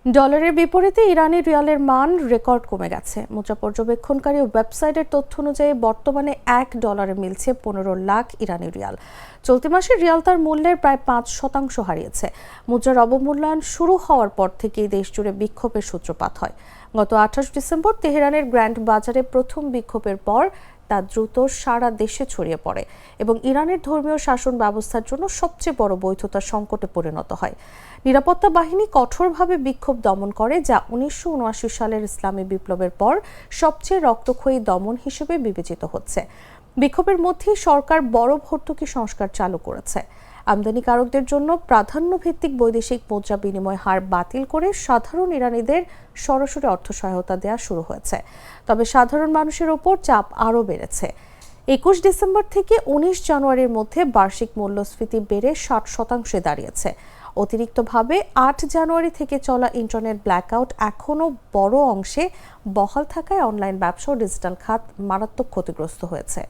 ডলারের বিপরীতে ইরানি রিয়ালের মান রেকর্ড কমে গেছে। মুদ্রা পর্যবেক্ষণকারী ওয়েবসাইটের তথ্য অনুযায়ী বর্তমানে $1 মিলছে 15 লাখ ইরানি রিয়াল। চলতি মাসে রিয়াল তার মূল্যের প্রায় 5% হারিয়েছে। মুদ্রার অবমূল্যায়ন শুরু হওয়ার পর থেকেই দেশ জুড়ে বিক্ষোভের সূত্রপাত হয়। গত 28 ডিসেম্বর তেহরানের গ্র্যান্ড বাজারে প্রথম বিক্ষোভের পর তা দ্রুত সারা দেশে ছড়িয়ে পড়ে এবং ইরানের ধর্মীয় শাসন ব্যবস্থার জন্য সবচেয়ে বড় বৈধতা সংকটে পরিণত হয়। নিরাপত্তা বাহিনী কঠোরভাবে বিক্ষোভ দমন করে, যা 1979 সালের ইসলামী বিপ্লবের পর সবচেয়ে রক্তক্ষয়ী দমন হিসেবে বিবেচিত হচ্ছে। বিক্ষোভের মধ্যেই সরকার বড় ভর্তুকি সংস্কার চালু করেছে। আমদানিকারকদের জন্য প্রাধান্য ভিত্তিক বৈদেশিক মুদ্রা বিনিময় হার বাতিল করে সাধারণ ইরানিদের সরাসরি অর্থ সহায়তা দেওয়া শুরু হয়েছে। তবে সাধারণ মানুষের ওপর চাপ আরও বেড়েছে। 21 ডিসেম্বর থেকে 19 জানুয়ারির মধ্যে বার্ষিক মূল্যস্ফীতি বেড়ে 60% দাঁড়িয়েছে। অতিরিক্তভাবে 8 জানুয়ারি থেকে চলা ইন্টারনেট ব্ল্যাকআউট এখনও বড় অংশে বহাল থাকায় অনলাইন ব্যবসা ও ডিজিটাল খাত মারাত্মক ক্ষতিগ্রস্ত হয়েছে।